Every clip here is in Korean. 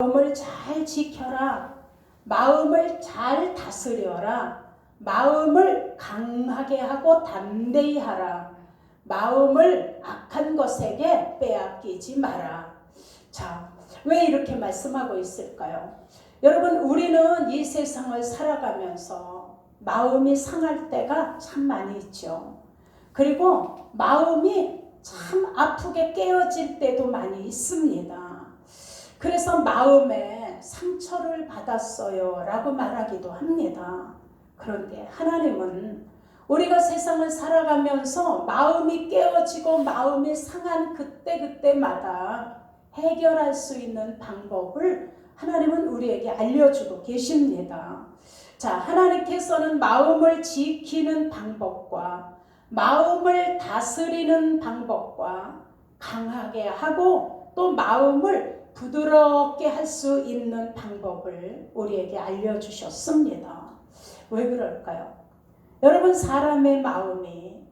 마음을 잘 지켜라. 마음을 잘 다스려라. 마음을 강하게 하고 담대히 하라. 마음을 악한 것에게 빼앗기지 마라. 자, 왜 이렇게 말씀하고 있을까요? 여러분, 우리는 이 세상을 살아가면서 마음이 상할 때가 참 많이 있죠. 그리고 마음이 참 아프게 깨어질 때도 많이 있습니다. 그래서 마음에 상처를 받았어요 라고 말하기도 합니다. 그런데 하나님은 우리가 세상을 살아가면서 마음이 깨어지고 마음이 상한 그때마다 해결할 수 있는 방법을 하나님은 우리에게 알려주고 계십니다. 자, 하나님께서는 마음을 지키는 방법과 마음을 다스리는 방법과 강하게 하고 또 마음을 부드럽게 할 수 있는 방법을 우리에게 알려주셨습니다. 왜 그럴까요? 여러분, 사람의 마음이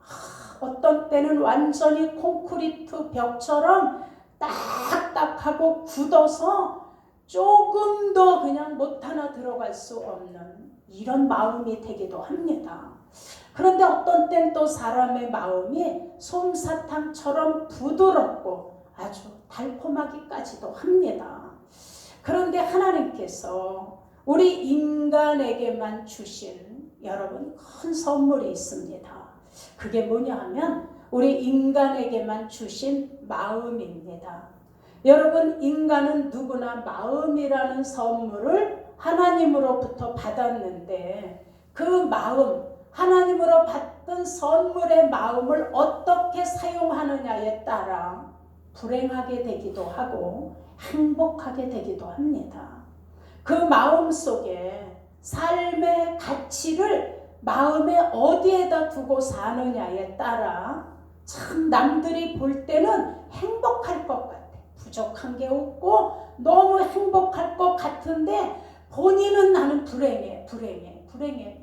어떤 때는 완전히 콘크리트 벽처럼 딱딱하고 굳어서 조금도 그냥 못 하나 들어갈 수 없는 이런 마음이 되기도 합니다. 그런데 어떤 때는 또 사람의 마음이 솜사탕처럼 부드럽고 아주 달콤하기까지도 합니다. 그런데 하나님께서 우리 인간에게만 주신 여러분 큰 선물이 있습니다. 그게 뭐냐 하면 우리 인간에게만 주신 마음입니다. 여러분, 인간은 누구나 마음이라는 선물을 하나님으로부터 받았는데 그 마음, 하나님으로 받은 선물의 마음을 어떻게 사용하느냐에 따라 불행하게 되기도 하고 행복하게 되기도 합니다. 그 마음 속에 삶의 가치를 마음에 어디에다 두고 사느냐에 따라 참 남들이 볼 때는 행복할 것 같아. 부족한 게 없고 너무 행복할 것 같은데 본인은 나는 불행해.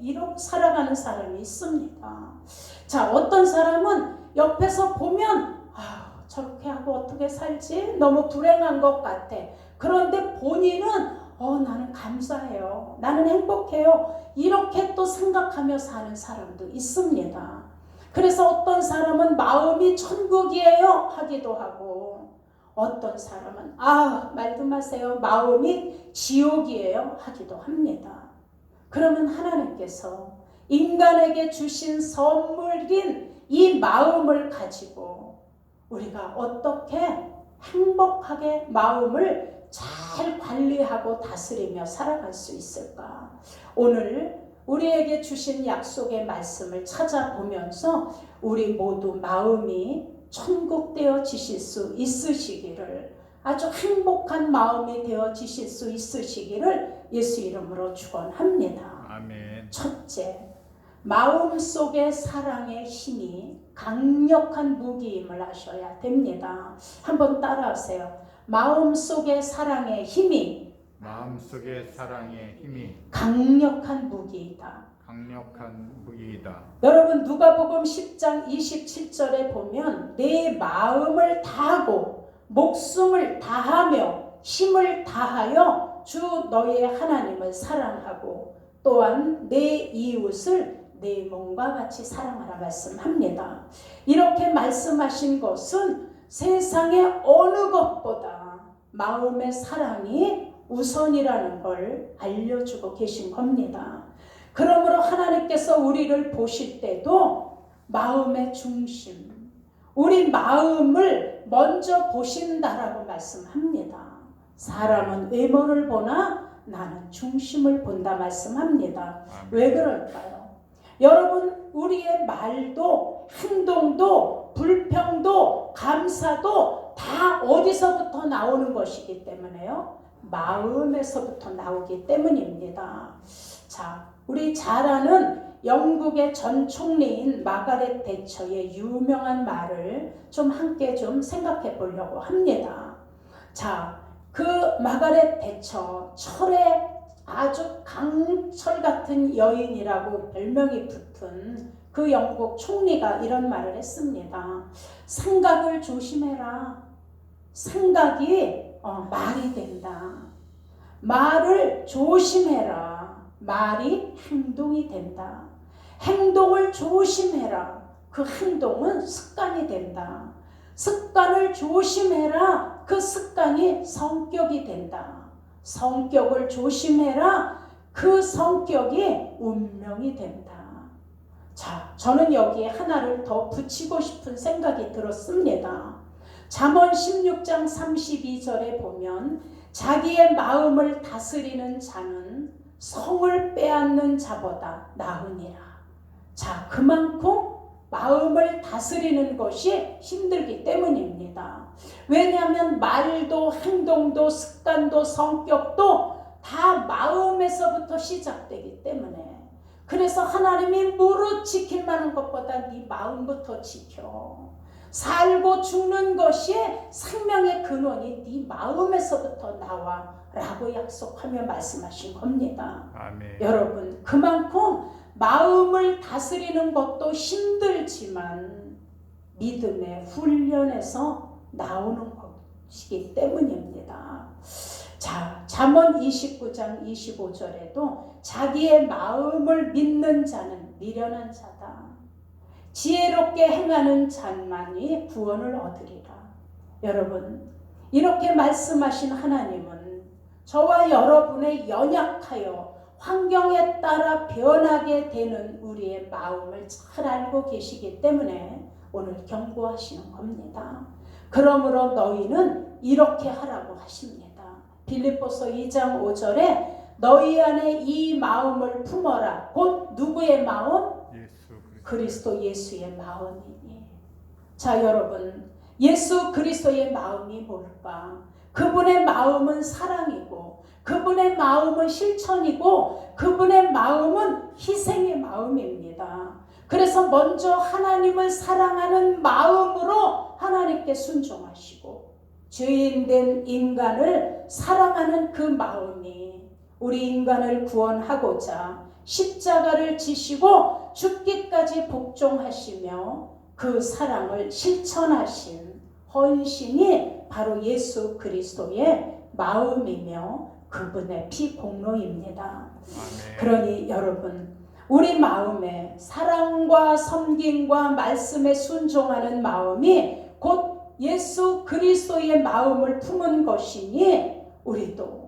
이렇게 살아가는 사람이 있습니다. 자, 어떤 사람은 옆에서 보면 저렇게 하고 어떻게 살지? 너무 불행한 것 같아. 그런데 본인은 나는 감사해요. 나는 행복해요. 이렇게 또 생각하며 사는 사람도 있습니다. 그래서 어떤 사람은 마음이 천국이에요 하기도 하고 어떤 사람은 말도 마세요. 마음이 지옥이에요 하기도 합니다. 그러면 하나님께서 인간에게 주신 선물인 이 마음을 가지고 우리가 어떻게 행복하게 마음을 잘 관리하고 다스리며 살아갈 수 있을까? 오늘 우리에게 주신 약속의 말씀을 찾아보면서 우리 모두 마음이 천국되어지실 수 있으시기를, 아주 행복한 마음이 되어지실 수 있으시기를 예수 이름으로 축원합니다. 아멘. 첫째, 마음속의 사랑의 힘이 강력한 무기임을 아셔야 됩니다. 한번 따라하세요. 마음속의 사랑의 힘이 강력한 무기이다. 여러분, 누가복음 10장 27절에 보면 내 마음을 다하고 목숨을 다하며 힘을 다하여 주 너의 하나님을 사랑하고 또한 내 이웃을 내 몸과 같이 사랑하라 말씀합니다. 이렇게 말씀하신 것은 세상의 어느 것보다 마음의 사랑이 우선이라는 걸 알려주고 계신 겁니다. 그러므로 하나님께서 우리를 보실 때도 마음의 중심, 우리 마음을 먼저 보신다라고 말씀합니다. 사람은 외모를 보나 나는 중심을 본다 말씀합니다. 왜 그럴까요? 여러분, 우리의 말도 행동도 불평도 감사도 다 어디서부터 나오는 것이기 때문에요. 마음에서부터 나오기 때문입니다. 자, 우리 잘 아는 영국의 전 총리인 마가렛 대처의 유명한 말을 좀 함께 좀 생각해 보려고 합니다. 자, 그 마가렛 대처, 철의 아주 강철 같은 여인이라고 별명이 붙은 그 영국 총리가 이런 말을 했습니다. 생각을 조심해라. 생각이 말이 된다. 말을 조심해라. 말이 행동이 된다. 행동을 조심해라. 그 행동은 습관이 된다. 습관을 조심해라. 그 습관이 성격이 된다. 성격을 조심해라. 그 성격이 운명이 된다. 자, 저는 여기에 하나를 더 붙이고 싶은 생각이 들었습니다. 잠언 16장 32절에 보면 자기의 마음을 다스리는 자는 성을 빼앗는 자보다 나으니라. 자, 그만큼 마음을 다스리는 것이 힘들기 때문입니다. 왜냐하면 말도 행동도 습관도 성격도 다 마음에서부터 시작되기 때문에, 그래서 하나님이 무릇 지킬 만한 것보다 네 마음부터 지켜. 살고 죽는 것이 생명의 근원이 네 마음에서부터 나와 라고 약속하며 말씀하신 겁니다. 아멘. 여러분, 그만큼 마음을 다스리는 것도 힘들지만 믿음의 훈련에서 나오는 것이기 때문입니다. 자, 잠언 29장 25절에도 자기의 마음을 믿는 자는 미련한 자다. 지혜롭게 행하는 자만이 구원을 얻으리라. 여러분, 이렇게 말씀하신 하나님은 저와 여러분의 연약하여 환경에 따라 변하게 되는 우리의 마음을 잘 알고 계시기 때문에 오늘 경고하시는 겁니다. 그러므로 너희는 이렇게 하라고 하십니다. 빌립보서 2장 5절에 너희 안에 이 마음을 품어라. 곧 누구의 마음? 그리스도 예수의 마음이니. 자, 여러분, 예수 그리스도의 마음이 뭘까? 그분의 마음은 사랑이고, 그분의 마음은 실천이고, 그분의 마음은 희생의 마음입니다. 그래서 먼저 하나님을 사랑하는 마음으로 하나님께 순종하시고, 죄인된 인간을 사랑하는 그 마음이 우리 인간을 구원하고자 십자가를 지시고 죽기까지 복종하시며 그 사랑을 실천하신 헌신이 바로 예수 그리스도의 마음이며 그분의 피공로입니다. 그러니 여러분, 우리 마음에 사랑과 섬김과 말씀에 순종하는 마음이 곧 예수 그리스도의 마음을 품은 것이니 우리도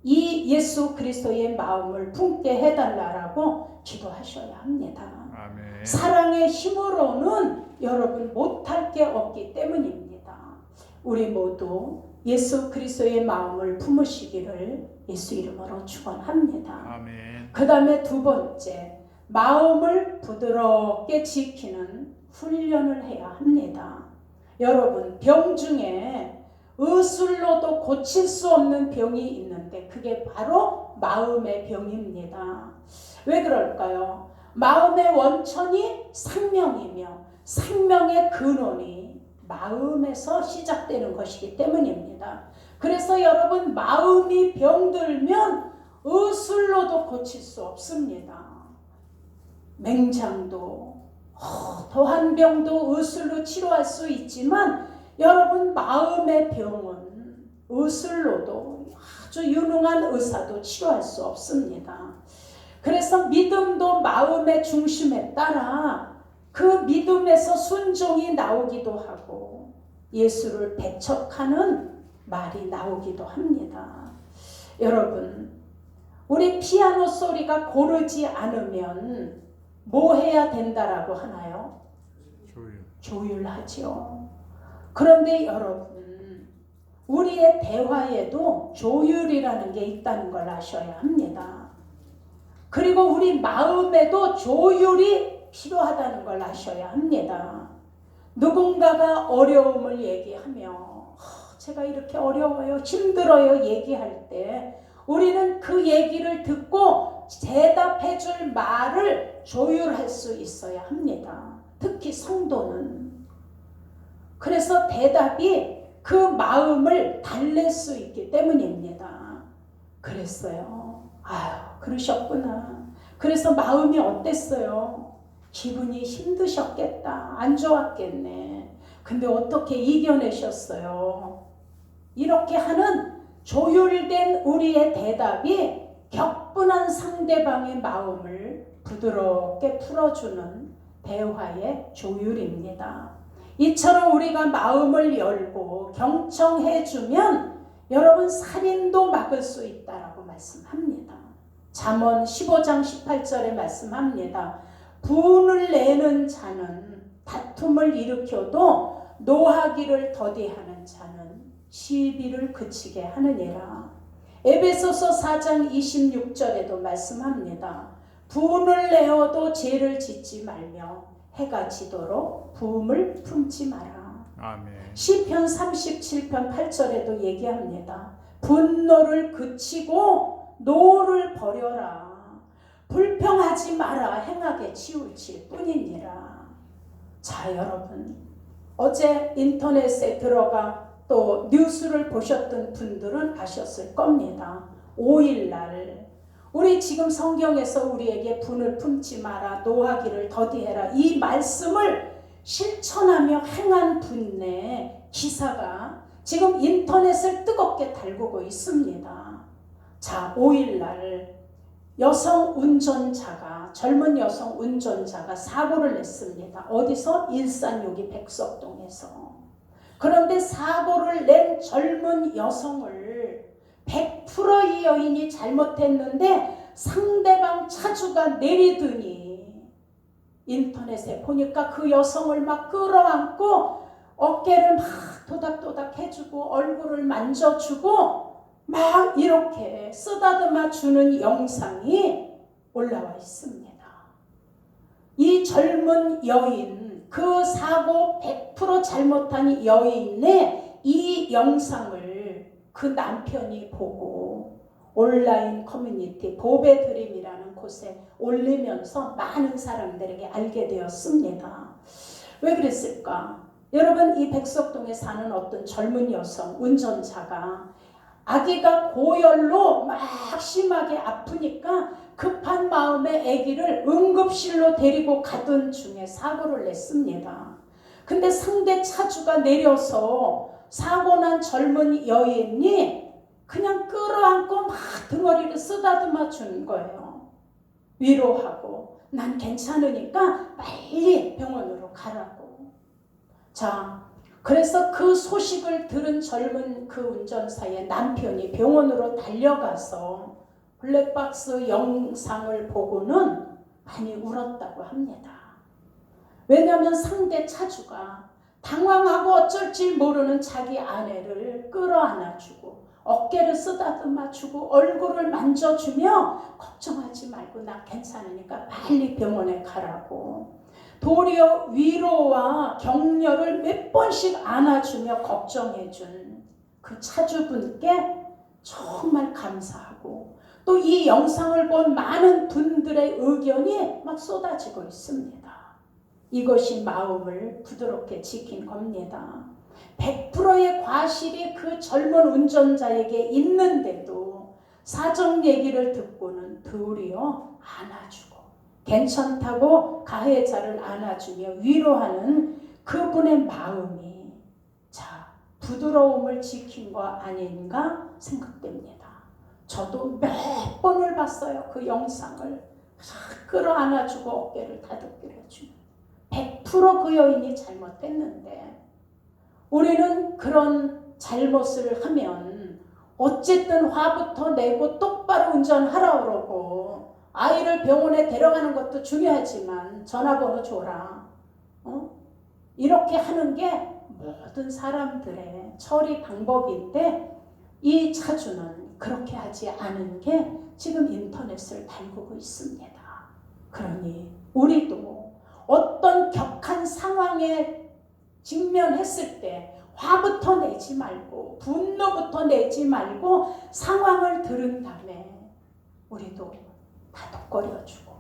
이 예수 그리스도의 마음을 품게 해달라고 기도하셔야 합니다. 아멘. 사랑의 힘으로는 여러분 못할 게 없기 때문입니다. 우리 모두 예수 그리스도의 마음을 품으시기를 예수 이름으로 축원합니다. 아멘. 그 다음에 두 번째, 마음을 부드럽게 지키는 훈련을 해야 합니다. 여러분, 병 중에 의술로도 고칠 수 없는 병이 있는데 그게 바로 마음의 병입니다. 왜 그럴까요? 마음의 원천이 생명이며 생명의 근원이 마음에서 시작되는 것이기 때문입니다. 그래서 여러분, 마음이 병들면 의술로도 고칠 수 없습니다. 맹장도 더한 병도 의술로 치료할 수 있지만 여러분, 마음의 병은 의술로도 아주 유능한 의사도 치료할 수 없습니다. 그래서 믿음도 마음의 중심에 따라 그 믿음에서 순종이 나오기도 하고 예수를 배척하는 말이 나오기도 합니다. 여러분, 우리 피아노 소리가 고르지 않으면 뭐 해야 된다라고 하나요? 조율하죠. 그런데 여러분, 우리의 대화에도 조율이라는 게 있다는 걸 아셔야 합니다. 그리고 우리 마음에도 조율이 필요하다는 걸 아셔야 합니다. 누군가가 어려움을 얘기하며 제가 이렇게 어려워요, 힘들어요 얘기할 때 우리는 그 얘기를 듣고 대답해 줄 말을 조율할 수 있어야 합니다. 특히 성도는. 그래서 대답이 그 마음을 달랠 수 있기 때문입니다. 그랬어요. 아유, 그러셨구나. 그래서 마음이 어땠어요? 기분이 힘드셨겠다. 안 좋았겠네. 근데 어떻게 이겨내셨어요? 이렇게 하는 조율된 우리의 대답이 격분한 상대방의 마음을 부드럽게 풀어주는 대화의 조율입니다. 이처럼 우리가 마음을 열고 경청해주면 여러분 살인도 막을 수 있다라고 말씀합니다. 잠언 15장 18절에 말씀합니다. 분을 내는 자는 다툼을 일으켜도 노하기를 더디하는 자는 시비를 그치게 하느니라. 에베소서 4장 26절에도 말씀합니다. 분을 내어도 죄를 짓지 말며 해가 지도록 부음을 품지 마라. 아멘. 시편 37편 8절에도 얘기합니다. 분노를 그치고 노를 버려라. 불평하지 마라. 행하게 치우칠 뿐이니라. 자, 여러분, 어제 인터넷에 들어가 또 뉴스를 보셨던 분들은 아셨을 겁니다. 5일날 우리 지금 성경에서 우리에게 분을 품지 마라, 노하기를 더디해라, 이 말씀을 실천하며 행한 분의 기사가 지금 인터넷을 뜨겁게 달구고 있습니다. 자, 5일날 여성 운전자가, 젊은 여성 운전자가 사고를 냈습니다. 어디서? 일산 여기 백석동에서. 그런데 사고를 낸 젊은 여성을 100% 이 여인이 잘못했는데 상대방 차주가 내리더니 인터넷에 보니까 그 여성을 막 끌어안고 어깨를 막 도닥도닥 해주고 얼굴을 만져주고 막 이렇게 쓰다듬어 주는 영상이 올라와 있습니다. 이 젊은 여인, 그 사고 100% 잘못한 여인의 이 영상을 그 남편이 보고 온라인 커뮤니티 보배드림이라는 곳에 올리면서 많은 사람들에게 알게 되었습니다. 왜 그랬을까? 여러분, 이 백석동에 사는 어떤 젊은 여성 운전자가 아기가 고열로 막 심하게 아프니까 급한 마음에 아기를 응급실로 데리고 가던 중에 사고를 냈습니다. 근데 상대 차주가 내려서 사고난 젊은 여인이 그냥 끌어안고 막 등어리를 쓰다듬어 주는 거예요. 위로하고 난 괜찮으니까 빨리 병원으로 가라고. 자, 그래서 그 소식을 들은 젊은 그 운전사의 남편이 병원으로 달려가서 블랙박스 영상을 보고는 많이 울었다고 합니다. 왜냐하면 상대 차주가 당황하고 어쩔 줄 모르는 자기 아내를 끌어안아주고 어깨를 쓰다듬어주고 얼굴을 만져주며 걱정하지 말고 나 괜찮으니까 빨리 병원에 가라고 도리어 위로와 격려를 몇 번씩 안아주며 걱정해준 그 차주분께 정말 감사하고 또 이 영상을 본 많은 분들의 의견이 막 쏟아지고 있습니다. 이것이 마음을 부드럽게 지킨 겁니다. 100%의 과실이 그 젊은 운전자에게 있는데도 사정 얘기를 듣고는 도리어 안아주고 괜찮다고 가해자를 안아주며 위로하는 그분의 마음이 자 부드러움을 지킨 거 아닌가 생각됩니다. 저도 몇 번을 봤어요. 그 영상을 끌어안아주고 어깨를 다독게 해주고 100% 그 여인이 잘못했는데 우리는 그런 잘못을 하면 어쨌든 화부터 내고 똑바로 운전하라 그러고 아이를 병원에 데려가는 것도 중요하지만 전화번호 줘라. 이렇게 하는 게 모든 사람들의 처리 방법인데 이 차주는 그렇게 하지 않은 게 지금 인터넷을 달구고 있습니다. 그러니 우리도 어떤 격한 상황에 직면했을 때 화부터 내지 말고 분노부터 내지 말고 상황을 들은 다음에 우리도 다독거려주고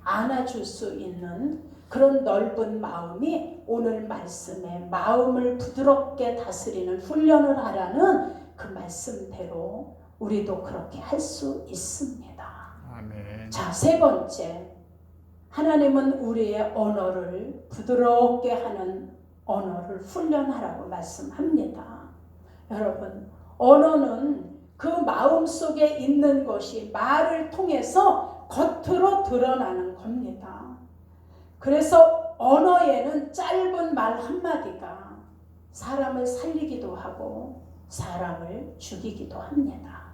안아줄 수 있는 그런 넓은 마음이 오늘 말씀에 마음을 부드럽게 다스리는 훈련을 하라는 그 말씀대로 우리도 그렇게 할 수 있습니다. 아멘. 자, 세 번째, 하나님은 우리의 언어를 부드럽게 하는 언어를 훈련하라고 말씀합니다. 여러분, 언어는 그 마음속에 있는 것이 말을 통해서 겉으로 드러나는 겁니다. 그래서 언어에는 짧은 말 한마디가 사람을 살리기도 하고 사람을 죽이기도 합니다.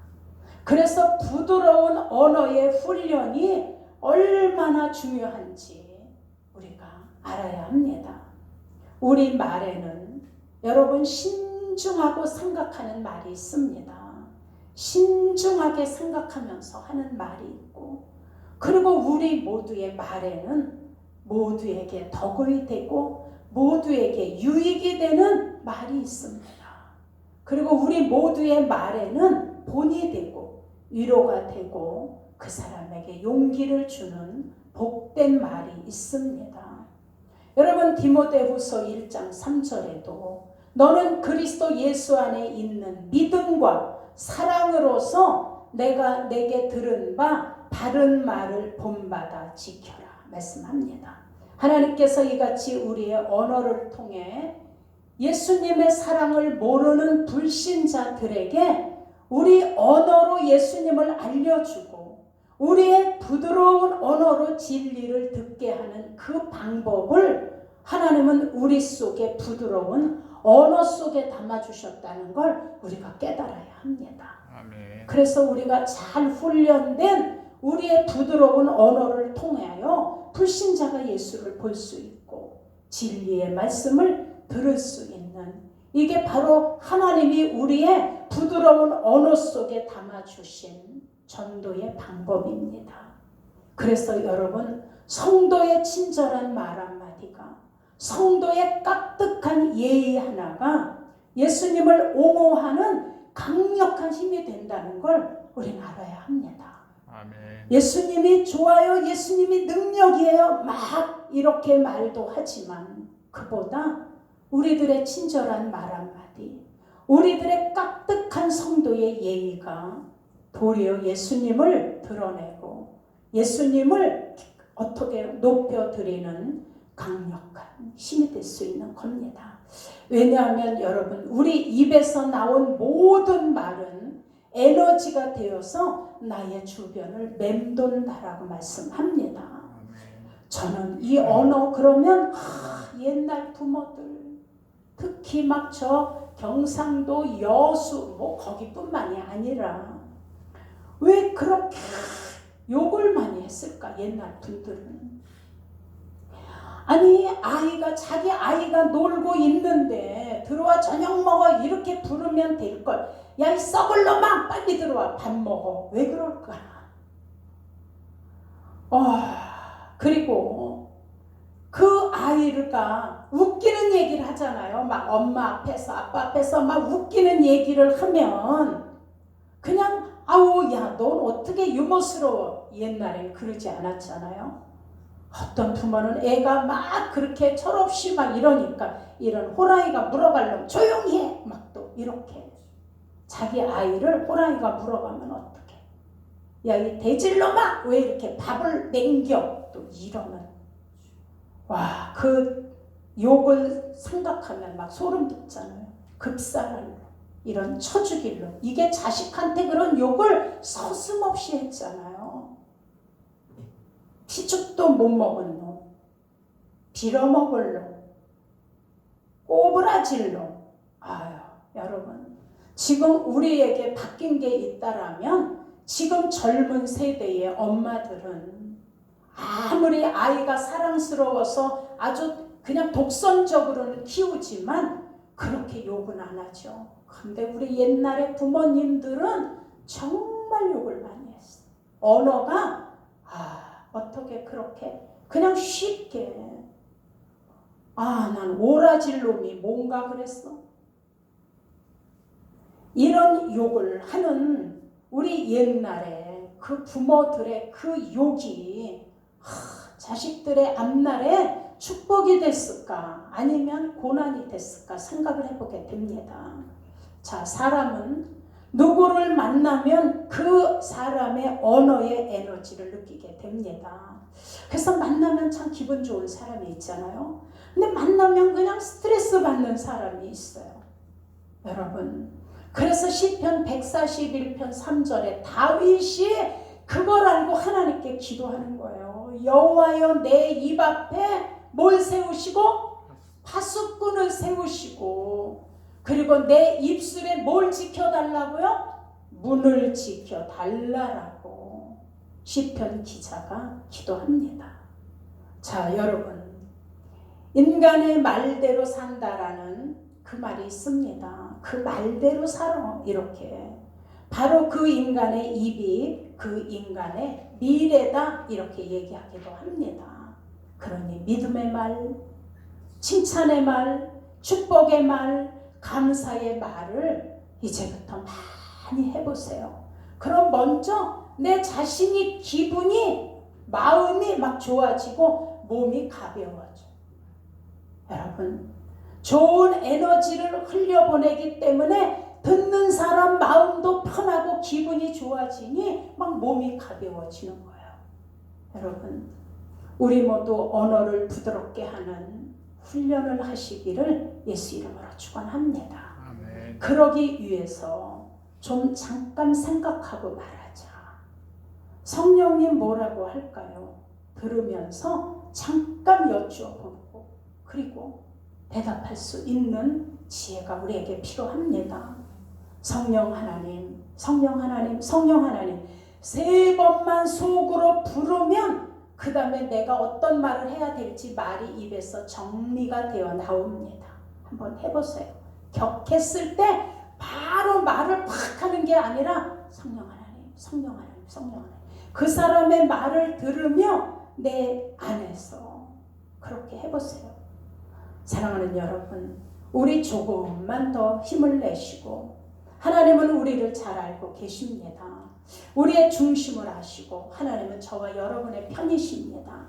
그래서 부드러운 언어의 훈련이 얼마나 중요한지 우리가 알아야 합니다. 우리 말에는 여러분 신중하고 생각하는 말이 있습니다. 신중하게 생각하면서 하는 말이 있고, 그리고 우리 모두의 말에는 모두에게 덕이 되고 모두에게 유익이 되는 말이 있습니다. 그리고 우리 모두의 말에는 본이 되고 위로가 되고 그 사람에게 용기를 주는 복된 말이 있습니다. 여러분 디모데후서 1장 3절에도 너는 그리스도 예수 안에 있는 믿음과 사랑으로서 내가 내게 들은 바 바른 말을 본받아 지켜라 말씀합니다. 하나님께서 이같이 우리의 언어를 통해 예수님의 사랑을 모르는 불신자들에게 우리 언어로 예수님을 알려주고 우리의 부드러운 언어로 진리를 듣게 하는 그 방법을 하나님은 우리 속에 부드러운 언어 속에 담아주셨다는 걸 우리가 깨달아야 합니다. 아멘. 그래서 우리가 잘 훈련된 우리의 부드러운 언어를 통하여 불신자가 예수를 볼 수 있고 진리의 말씀을 들을 수 있는, 이게 바로 하나님이 우리의 부드러운 언어 속에 담아주신 전도의 방법입니다. 그래서 여러분 성도의 친절한 말 한마디가, 성도의 깍듯한 예의 하나가 예수님을 옹호하는 강력한 힘이 된다는 걸 우리는 알아야 합니다. 아멘. 예수님이 좋아요, 예수님이 능력이에요, 막 이렇게 말도 하지만 그보다 우리들의 친절한 말 한마디, 우리들의 깍듯한 성도의 예의가 도리어 예수님을 드러내고 예수님을 어떻게 높여드리는 강력한 힘이 될 수 있는 겁니다. 왜냐하면 여러분 우리 입에서 나온 모든 말은 에너지가 되어서 나의 주변을 맴돈다라고 말씀합니다. 저는 이 언어 그러면 옛날 부모들 특히 막 저 경상도 여수 뭐 거기뿐만이 아니라 왜 그렇게 욕을 많이 했을까 옛날 분들은. 아니 아이가 자기 아이가 놀고 있는데 들어와 저녁 먹어 이렇게 부르면 될걸, 야 이 썩을 놈아 빨리 들어와 밥 먹어, 왜 그럴까. 그리고 그 아이가 웃기는 얘기를 하잖아요. 막 엄마 앞에서 아빠 앞에서 막 웃기는 얘기를 하면 그냥 아우 야 넌 어떻게 유머스러워, 옛날엔 그러지 않았잖아요. 어떤 부모는 애가 막 그렇게 철없이 막 이러니까 이런 호랑이가 물어갈 놈 조용히 해 막 또 이렇게 자기 아이를 호랑이가 물어가면 어떡해, 야 이 돼질놈아 왜 이렇게 밥을 남겨 또 이러는, 와 그 욕을 생각하면 막 소름 돋잖아요. 급살할 이런 쳐죽일 놈, 이게 자식한테 그런 욕을 서슴없이 했잖아요. 피죽도 못 먹은 놈, 빌어먹을 놈, 꼬부라질 놈. 아유 여러분 지금 우리에게 바뀐 게 있다라면 지금 젊은 세대의 엄마들은 아무리 아이가 사랑스러워서 아주 그냥 독선적으로는 키우지만 그렇게 욕은 안 하죠. 근데 우리 옛날의 부모님들은 정말 욕을 많이 했어요. 언어가 어떻게 그렇게 그냥 쉽게 난 오라질 놈이 뭔가 그랬어, 이런 욕을 하는 우리 옛날에 그 부모들의 그 욕이 자식들의 앞날에 축복이 됐을까 아니면 고난이 됐을까 생각을 해보게 됩니다. 자, 사람은 누구를 만나면 그 사람의 언어의 에너지를 느끼게 됩니다. 그래서 만나면 참 기분 좋은 사람이 있잖아요. 근데 만나면 그냥 스트레스 받는 사람이 있어요. 여러분 그래서 시편 141편 3절에 다윗이 그걸 알고 하나님께 기도하는 거예요. 여호와여 내 입 앞에 뭘 세우시고? 파수꾼을 세우시고, 그리고 내 입술에 뭘 지켜달라고요? 문을 지켜달라고 시편 기자가 기도합니다. 자, 여러분, 인간의 말대로 산다라는 그 말이 있습니다. 그 말대로 살아, 이렇게. 바로 그 인간의 입이 그 인간의 미래다, 이렇게 얘기하기도 합니다. 그러니 믿음의 말, 칭찬의 말, 축복의 말, 감사의 말을 이제부터 많이 해보세요. 그럼 먼저 내 자신이 기분이, 마음이 막 좋아지고 몸이 가벼워져. 여러분, 좋은 에너지를 흘려보내기 때문에 듣는 사람 마음도 편하고 기분이 좋아지니 막 몸이 가벼워지는 거예요. 여러분, 우리 모두 언어를 부드럽게 하는 훈련을 하시기를 예수 이름으로 축원합니다. 아멘. 그러기 위해서 좀 잠깐 생각하고 말하자. 성령님 뭐라고 할까요? 들으면서 잠깐 여쭈어보고 그리고 대답할 수 있는 지혜가 우리에게 필요합니다. 성령 하나님, 성령 하나님, 성령 하나님 3번만 속으로 부르면 그 다음에 내가 어떤 말을 해야 될지 말이 입에서 정리가 되어 나옵니다. 한번 해보세요. 격했을 때 바로 말을 팍 하는 게 아니라 성령 하나님, 성령 하나님, 성령 하나님. 그 사람의 말을 들으며 내 안에서 그렇게 해보세요. 사랑하는 여러분, 우리 조금만 더 힘을 내시고, 하나님은 우리를 잘 알고 계십니다. 우리의 중심을 아시고 하나님은 저와 여러분의 편이십니다.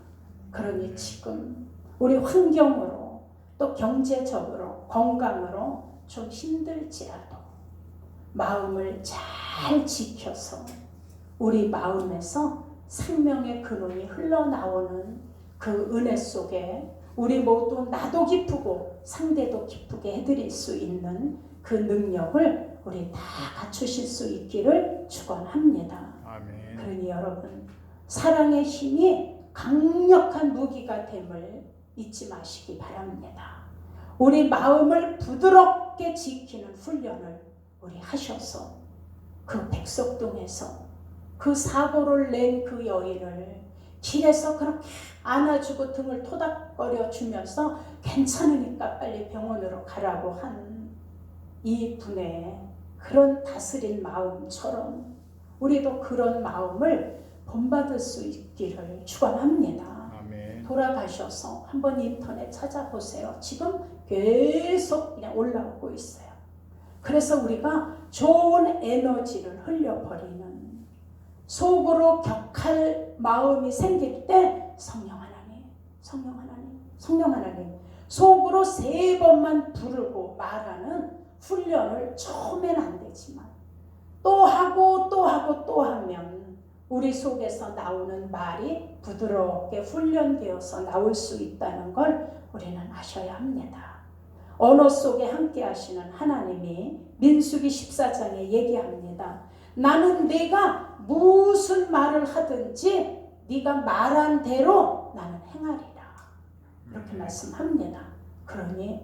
그러니 지금 우리 환경으로 또 경제적으로 건강으로 좀 힘들지라도 마음을 잘 지켜서 우리 마음에서 생명의 근원이 흘러나오는 그 은혜 속에 우리 모두 나도 기쁘고 상대도 기쁘게 해드릴 수 있는 그 능력을 우리 다 갖추실 수 있기를 축원합니다. 아멘. 그러니 여러분, 사랑의 힘이 강력한 무기가 됨을 잊지 마시기 바랍니다. 우리 마음을 부드럽게 지키는 훈련을 우리 하셔서 그 백석동에서 그 사고를 낸 그 여인을 길에서 그렇게 안아주고 등을 토닥거려 주면서 괜찮으니까 빨리 병원으로 가라고 한 이 분의 그런 다스린 마음처럼 우리도 그런 마음을 본받을 수 있기를 축원합니다. 아멘. 돌아가셔서 한번 인터넷 찾아보세요. 지금 계속 그냥 올라오고 있어요. 그래서 우리가 좋은 에너지를 흘려버리는, 속으로 격할 마음이 생길 때 성령 하나님, 성령 하나님, 성령 하나님 속으로 3번만 부르고 말하는 훈련을 처음엔 안 되지만 또 하고 또 하고 또 하면 우리 속에서 나오는 말이 부드럽게 훈련되어서 나올 수 있다는 걸 우리는 아셔야 합니다. 언어 속에 함께 하시는 하나님이 민수기 14장에 얘기합니다. 나는 네가 무슨 말을 하든지 네가 말한 대로 나는 행하리라. 그렇게 말씀합니다. 그러니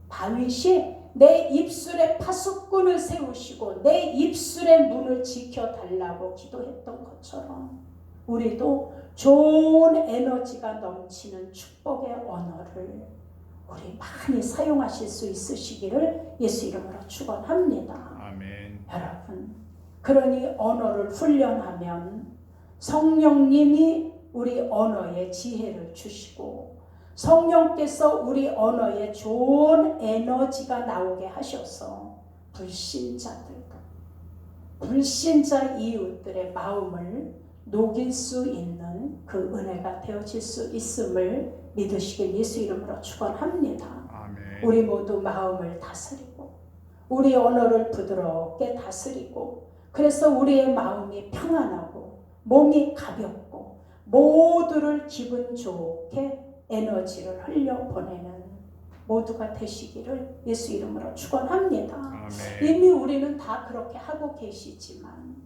다윗이 내 입술에 파수꾼을 세우시고 내 입술의 문을 지켜달라고 기도했던 것처럼 우리도 좋은 에너지가 넘치는 축복의 언어를 우리 많이 사용하실 수 있으시기를 예수 이름으로 축원합니다. 아멘. 여러분, 그러니 언어를 훈련하면 성령님이 우리 언어에 지혜를 주시고 성령께서 우리 언어에 좋은 에너지가 나오게 하셔서 불신자들과 불신자 이웃들의 마음을 녹일 수 있는 그 은혜가 되어질 수 있음을 믿으시길 예수 이름으로 축원합니다. 아멘. 우리 모두 마음을 다스리고 우리 언어를 부드럽게 다스리고 그래서 우리의 마음이 평안하고 몸이 가볍고 모두를 기분 좋게 에너지를 흘려보내는 모두가 되시기를 예수 이름으로 축원합니다. 아멘. 이미 우리는 다 그렇게 하고 계시지만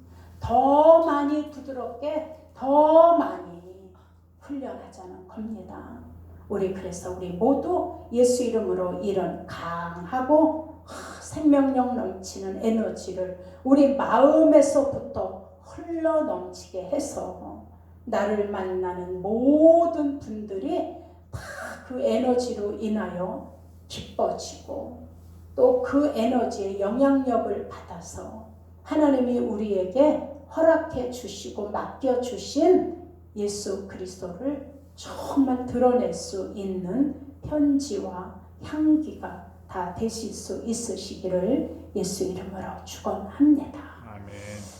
더 많이 부드럽게 더 많이 훈련하자는 겁니다. 그래서 우리 모두 예수 이름으로 이런 강하고 생명력 넘치는 에너지를 우리 마음에서부터 흘러 넘치게 해서 나를 만나는 모든 분들이 다 그 에너지로 인하여 기뻐지고 또 그 에너지의 영향력을 받아서 하나님이 우리에게 허락해 주시고 맡겨 주신 예수 그리스도를 정말 드러낼 수 있는 편지와 향기가 다 되실 수 있으시기를 예수 이름으로 축원합니다. 아멘.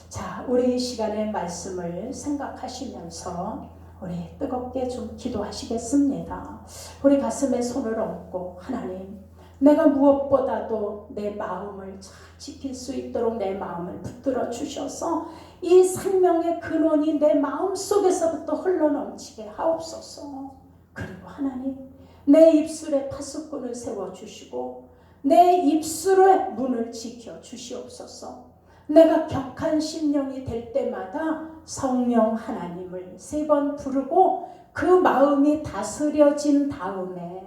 자, 우리 이 시간의 말씀을 생각하시면서 우리 뜨겁게 좀 기도하시겠습니다. 우리 가슴에 손을 얹고 하나님, 내가 무엇보다도 내 마음을 잘 지킬 수 있도록 내 마음을 붙들어 주셔서 이 생명의 근원이 내 마음 속에서부터 흘러넘치게 하옵소서. 그리고 하나님, 내 입술에 파수꾼을 세워주시고 내 입술의 문을 지켜 주시옵소서. 내가 격한 심령이 될 때마다 성령 하나님을 3번 부르고 그 마음이 다스려진 다음에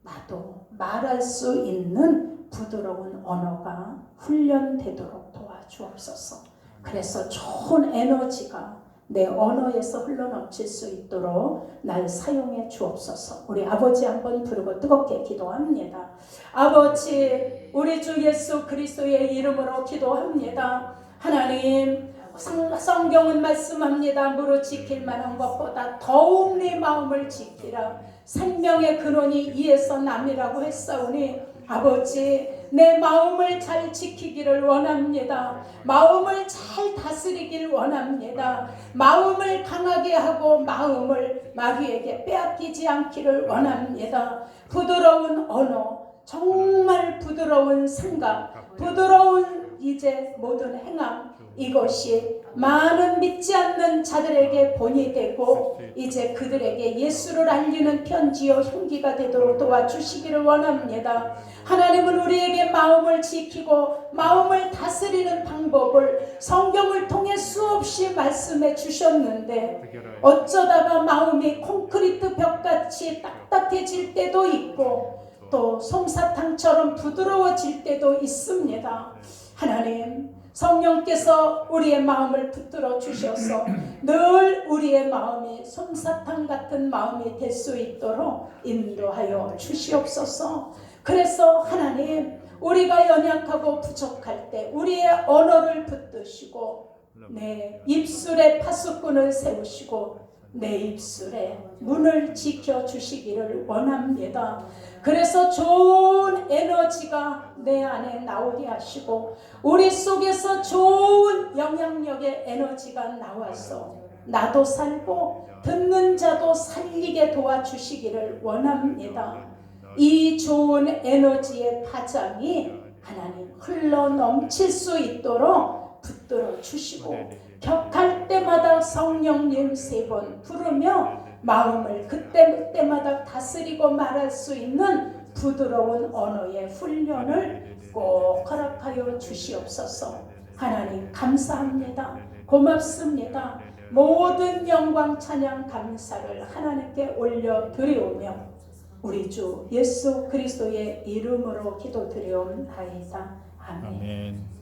나도 말할 수 있는 부드러운 언어가 훈련되도록 도와주옵소서. 그래서 좋은 에너지가 내 언어에서 흘러넘칠 수 있도록 날 사용해 주옵소서. 우리 아버지 한번 부르고 뜨겁게 기도합니다. 아버지, 우리 주 예수 그리스도의 이름으로 기도합니다. 하나님, 성경은 말씀합니다. 무릇 지킬 만한 것보다 더욱 내 마음을 지키라. 생명의 근원이 이에서 남이라고 했사오니 아버지, 내 마음을 잘 지키기를 원합니다. 마음을 잘 다스리길 원합니다. 마음을 강하게 하고 마음을 마귀에게 빼앗기지 않기를 원합니다. 부드러운 언어, 정말 부드러운 생각, 부드러운 이제 모든 행함, 이것이 많은 믿지 않는 자들에게 본이 되고 이제 그들에게 예수를 알리는 편지요 향기가 되도록 도와주시기를 원합니다. 하나님은 우리에게 마음을 지키고 마음을 다스리는 방법을 성경을 통해 수없이 말씀해 주셨는데 어쩌다가 마음이 콘크리트 벽같이 딱딱해질 때도 있고 또 솜사탕처럼 부드러워질 때도 있습니다. 하나님, 성령께서 우리의 마음을 붙들어 주셔서 늘 우리의 마음이 솜사탕 같은 마음이 될 수 있도록 인도하여 주시옵소서. 그래서 하나님, 우리가 연약하고 부족할 때 우리의 언어를 붙드시고 내 입술에 파수꾼을 세우시고 내 입술에 문을 지켜주시기를 원합니다. 그래서 좋은 에너지가 내 안에 나오게 하시고 우리 속에서 좋은 영향력의 에너지가 나와서 나도 살고 듣는 자도 살리게 도와주시기를 원합니다. 이 좋은 에너지의 파장이 하나님 흘러 넘칠 수 있도록 붙들어 주시고 격할 때마다 성령님 3번 부르며 마음을 그때마다 다스리고 말할 수 있는 부드러운 언어의 훈련을 꼭 허락하여 주시옵소서. 하나님 감사합니다. 고맙습니다. 모든 영광 찬양 감사를 하나님께 올려드리오며 우리 주 예수 그리스도의 이름으로 기도드리옵나이다. 아멘. 아멘.